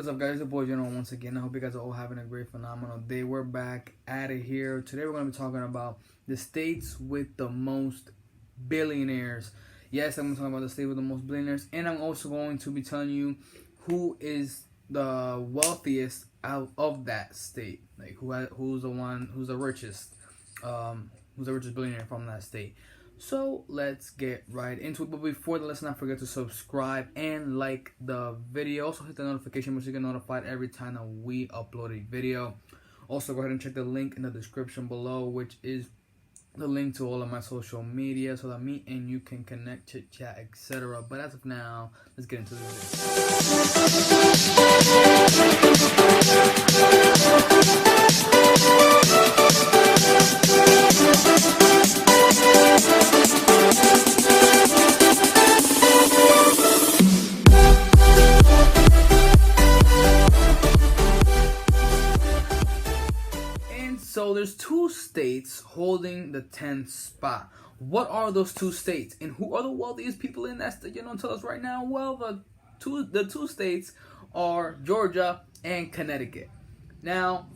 What's up, guys? It's your boy General once again. I hope you guys are all having a great, phenomenal day. We're back at it here. Today we're going to be talking about the states with the most billionaires. Yes, I'm going to talk about the state with the most billionaires, and I'm also going to be telling you who is the wealthiest out of that state. Like who's the richest billionaire from that state. So let's get right into it. But before that, let's not forget to subscribe and like the video. Also hit the notification bell so you get notified every time that we upload a video. Also go ahead and check the link in the description below, which is the link to all of my social media, so that me and you can connect, chit chat, etc. But as of now, let's get into the So there's two states holding the 10th spot. What are those two states, and who are the wealthiest people in that state? Tell us right now. Well, the two states are Georgia and Connecticut. Now,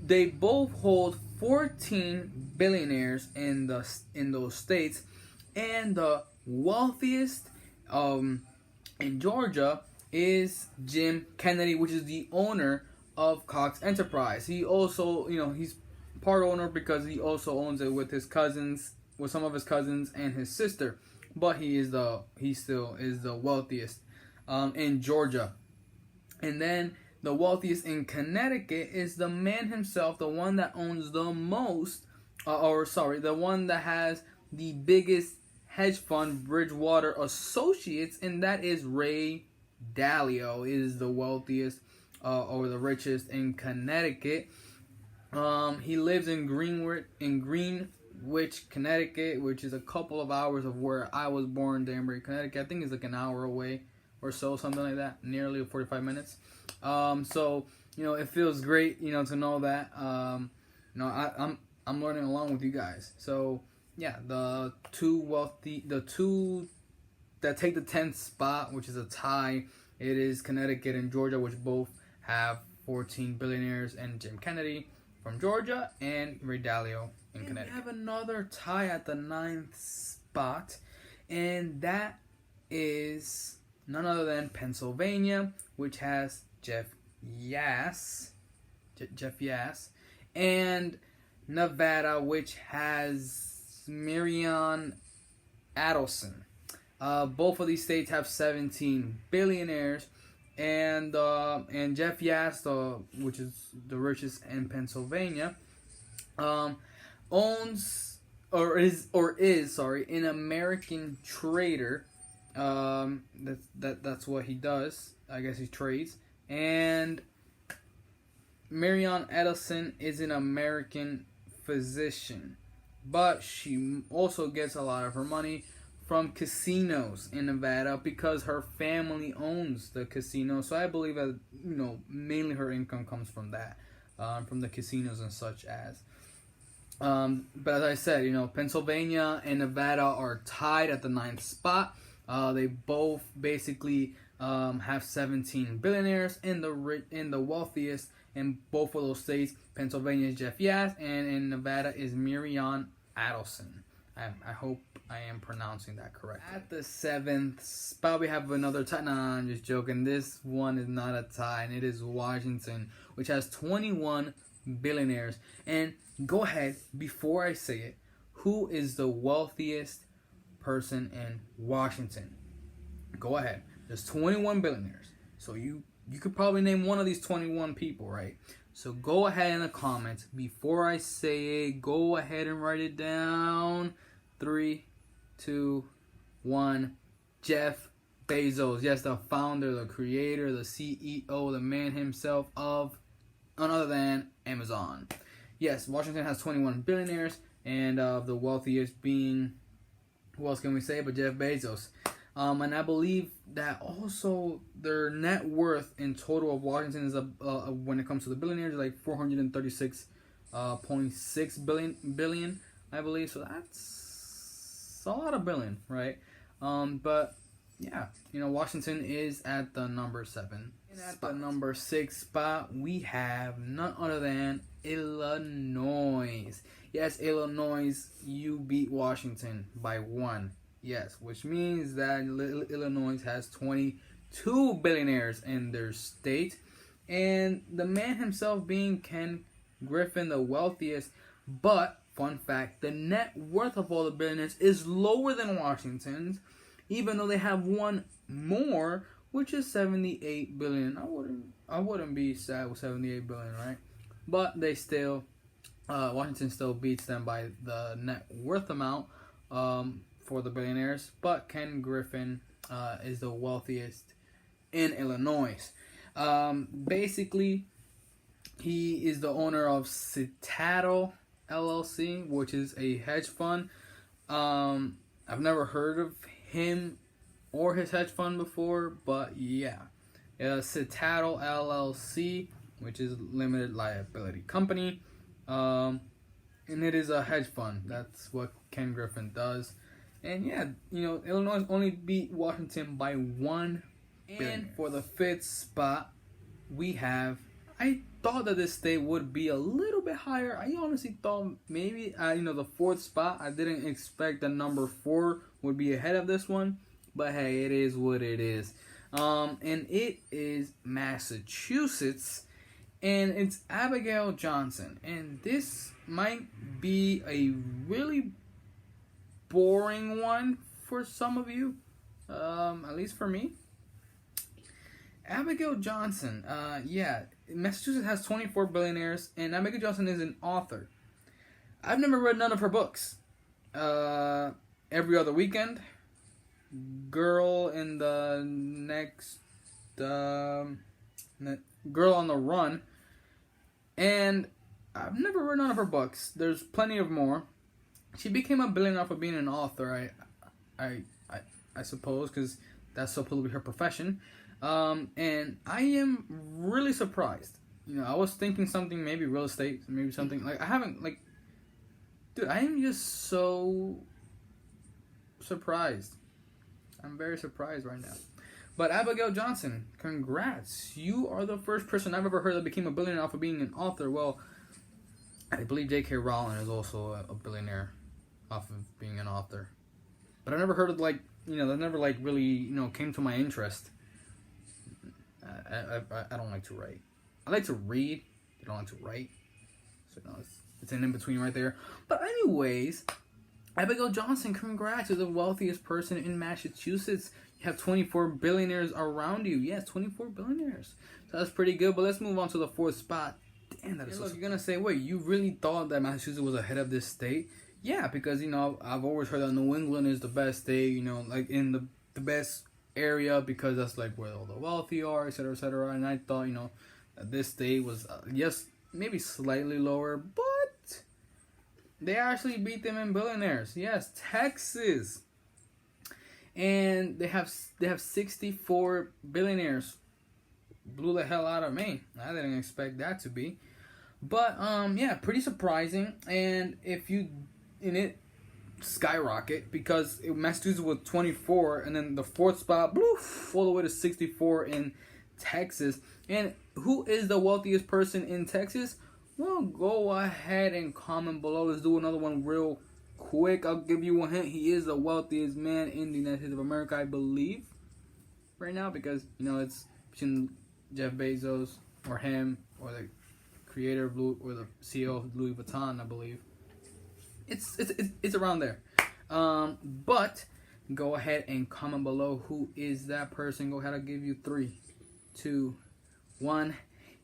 they both hold 14 billionaires in those states, and the wealthiest in Georgia is Jim Kennedy, which is the owner of Cox Enterprise. He also, he's part owner because he also owns it with some of his cousins and his sister. But he still is the wealthiest in Georgia. And then the wealthiest in Connecticut is the man himself, the one that owns the most, the one that has the biggest hedge fund, Bridgewater Associates, and that is Ray Dalio. Is the wealthiest or the richest in Connecticut. He lives in Greenwich, Connecticut, which is a couple of hours of where I was born, Danbury, Connecticut. I think it's like an hour away or so, something like that, nearly 45 minutes. So it feels great, to know that. I'm learning along with you guys. So yeah, the two that take the 10th spot, which is a tie, it is Connecticut and Georgia, which both have 14 billionaires, and Jim Kennedy from Georgia and Ray Dalio in Connecticut. We have another tie at the 9th spot, and that is none other than Pennsylvania, which has Jeff Yass, and Nevada, which has Marianne Adelson. Both of these states have 17 billionaires, and Jeff Yass, which is the richest in Pennsylvania, owns is an American trader. That's what he does. I guess he trades. And Marianne Adelson is an American physician, but she also gets a lot of her money from casinos in Nevada because her family owns the casino. So I believe that mainly her income comes from that, from the casinos and such as. But as I said, Pennsylvania and Nevada are tied at the 9th spot. They both basically have 17 billionaires. In the wealthiest in both of those states, Pennsylvania is Jeff Yass, and in Nevada is Marianne Adelson. I hope I am pronouncing that correctly. At the 7th spot, we have another tie. Nah, I'm just joking. This one is not a tie, and it is Washington, which has 21 billionaires. And go ahead, before I say it, who is the wealthiest person in Washington? Go ahead. There's 21 billionaires. So you could probably name one of these 21 people, right? So go ahead in the comments. Before I say it, go ahead and write it down. 3, 2, 1. Jeff Bezos. Yes, the founder, the creator, the CEO, the man himself of none other than Amazon. Yes, Washington has 21 billionaires, and the wealthiest being, who else can we say but Jeff Bezos. And I believe that also their net worth in total of Washington is when it comes to the billionaires, like 436.6 billion, I believe. So that's a lot of billion, right? But yeah, Washington is at the number 7. And at the number 6 spot, we have none other than Illinois. Yes, Illinois, you beat Washington by 1. Yes, which means that Illinois has 22 billionaires in their state. And the man himself being Ken Griffin, the wealthiest. But, fun fact, the net worth of all the billionaires is lower than Washington's, even though they have one more, which is 78 billion. I wouldn't be sad with 78 billion, right? But they still, Washington still beats them by the net worth amount for the billionaires. But Ken Griffin is the wealthiest in Illinois. Basically, he is the owner of Citadel LLC, which is a hedge fund. I've never heard of him or his hedge fund before, but yeah. Citadel LLC, which is limited liability company. And it is a hedge fund. That's what Ken Griffin does. And yeah, Illinois only beat Washington by 1 billion. And for the 5th spot, we have, I thought that this state would be a little bit higher. I honestly thought maybe, the 4th spot, I didn't expect the number 4 would be ahead of this one. But hey, it is what it is. And it is Massachusetts. And it's Abigail Johnson. And this might be a really boring one for some of you. At least for me. Abigail Johnson. Massachusetts has 24 billionaires. And Abigail Johnson is an author. I've never read none of her books. Every Other Weekend. Girl in the Next. Girl on the Run. And I've never read none of her books. There's plenty of more. She became a billionaire for being an author, I suppose, because that's supposed to be her profession. And I am really surprised. I was thinking something, maybe real estate, maybe something like I am just so surprised. I'm very surprised right now. But Abigail Johnson, congrats. You are the first person I've ever heard that became a billionaire off of being an author. Well, I believe J.K. Rowling is also a billionaire off of being an author. But I never heard of, that never, really, came to my interest. I don't like to write. I like to read. I don't like to write. So, it's an in-between right there. But anyways, Abigail Johnson, congrats. You're the wealthiest person in Massachusetts. You have 24 billionaires around you. Yes, 24 billionaires. So that's pretty good. But let's move on to the 4th spot. Damn, that is so. Look, you're going to say, wait, you really thought that Massachusetts was ahead of this state? Yeah, because, I've always heard that New England is the best state, in the best area, because that's, where all the wealthy are, et cetera, et cetera. And I thought, that this state was, yes, maybe slightly lower, but they actually beat them in billionaires. Yes, Texas. And they have 64 billionaires. Blew the hell out of me. I didn't expect that to be. But, pretty surprising. And it skyrocket, because Massachusetts was 24, and then the 4th spot, all the way to 64 in Texas. And who is the wealthiest person in Texas? Well, go ahead and comment below. Let's do another one real quick. I'll give you a hint. He is the wealthiest man in the United States of America, I believe, right now, because, it's between Jeff Bezos or him or the creator of or the CEO of Louis Vuitton, I believe. It's around there. But go ahead and comment below who is that person. Go ahead, I'll give you 3, 2, 1.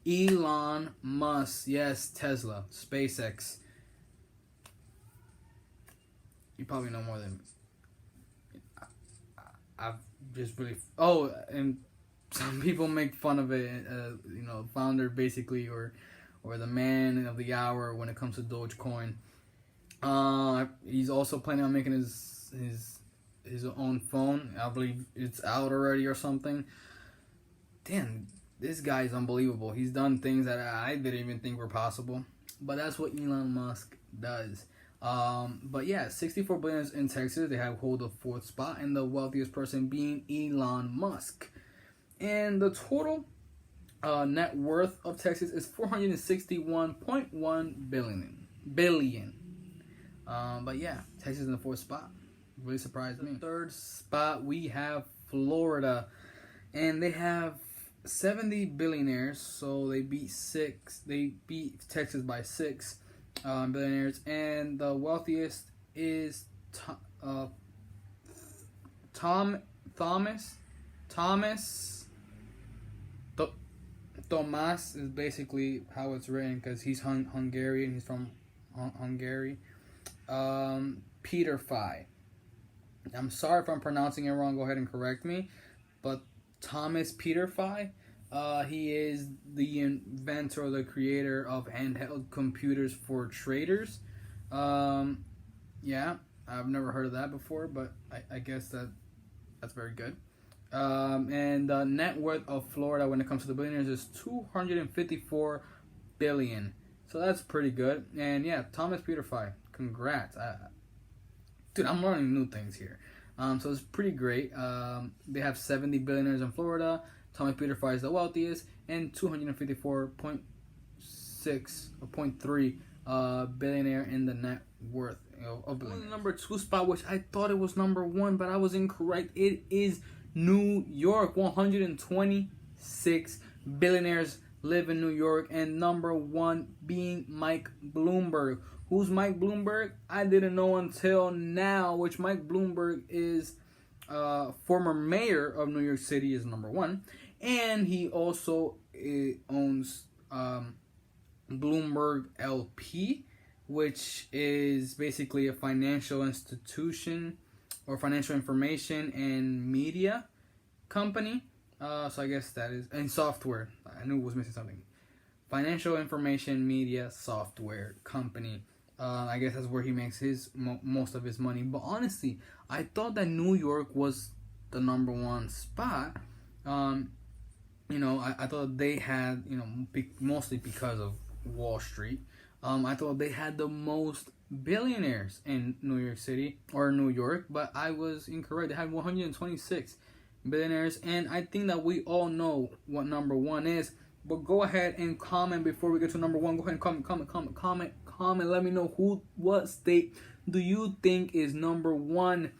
Elon Musk. Yes, Tesla, SpaceX. You probably know more than me. I've just really... Oh, and some people make fun of it. Founder basically, or the man of the hour when it comes to Dogecoin. He's also planning on making his own phone. I believe it's out already or something. Damn, this guy is unbelievable. He's done things that I didn't even think were possible. But that's what Elon Musk does. But yeah, 64 billion in Texas. They hold the 4th spot, and the wealthiest person being Elon Musk. And the total Net worth of Texas is 461.1 billion. But yeah, Texas in the fourth spot. Really surprised me. Third spot, we have Florida, and they have 70 billionaires. So they beat Texas by 6 billionaires, and the wealthiest is Thomas. Tomas is basically how it's written because he's Hungarian. He's from Hungary. Peter Fye. I'm sorry if I'm pronouncing it wrong. Go ahead and correct me. But Thomas Peter Fye, he is the inventor or the creator of handheld computers for traders. Yeah, I've never heard of that before, but I guess that's very good. And the net worth of Florida when it comes to the billionaires is 254 billion. So that's pretty good. And yeah, Thomas Peter Fye, congrats. Dude, I'm learning new things here. So it's pretty great. They have 70 billionaires in Florida. Thomas Peter Fye is the wealthiest, and 254.6 or 0.3 billionaire in the net worth of billionaires. Number 2 spot, which I thought it was number 1, but I was incorrect. It is New York. 126 billionaires live in New York, and number 1 being Mike Bloomberg. Who's Mike Bloomberg? I didn't know until now, which Mike Bloomberg is former mayor of New York City, is number 1. And he also owns Bloomberg LP, which is basically a financial institution or financial information and media company. So I guess that is, and software. I knew it was missing something. Financial information media software company. I guess that's where he makes his most of his money. But honestly, I thought that New York was the number 1 spot. I thought they had, mostly because of Wall Street. I thought they had the most billionaires in New York City or New York, but I was incorrect. They had 126 billionaires, and I think that we all know what number 1 is. But go ahead and comment before we get to number 1. Go ahead and comment. Let me know what state do you think is number 1.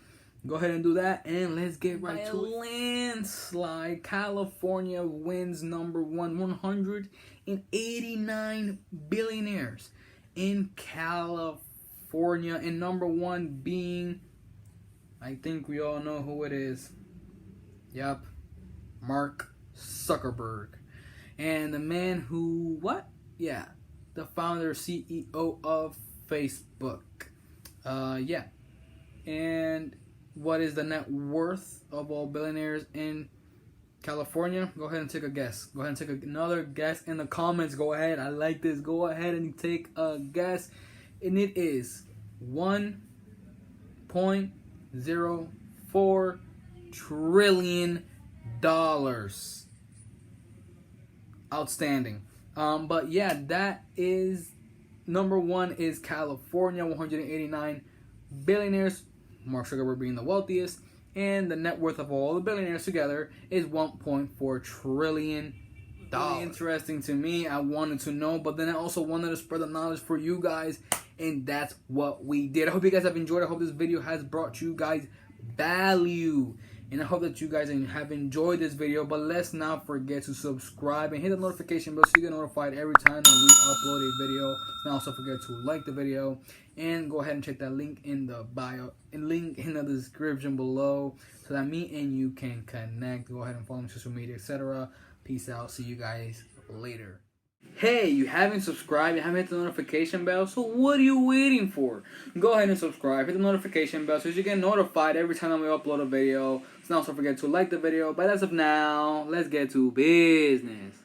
Go ahead and do that, and let's get right to it. Landslide, California wins number 1. 189 billionaires in California, and number 1 being, I think we all know who it is. Yep, Mark Zuckerberg. And the man who, the founder, CEO of Facebook. And what is the net worth of all billionaires in California? Go ahead and take a guess. Go ahead and take another guess in the comments. Go ahead. I like this. Go ahead and take a guess. And it is $1.04 trillion. Outstanding. But yeah, that is number 1 is California, 189 billionaires. Mark Zuckerberg being the wealthiest, and the net worth of all the billionaires together is $1.4 trillion. Really interesting to me. I wanted to know, but then I also wanted to spread the knowledge for you guys, and that's what we did. I hope you guys have enjoyed. I hope this video has brought you guys value, and I hope that you guys have enjoyed this video. But let's not forget to subscribe and hit the notification bell so you get notified every time that we upload a video. And also forget to like the video, and go ahead and check that link in the bio and link in the description below so that me and you can connect. Go ahead and follow me on social media, etc. Peace out. See you guys later. Hey, you haven't subscribed, you haven't hit the notification bell, so what are you waiting for? Go ahead and subscribe, hit the notification bell so you get notified every time that we upload a video. So also forget to like the video, but as of now, let's get to business.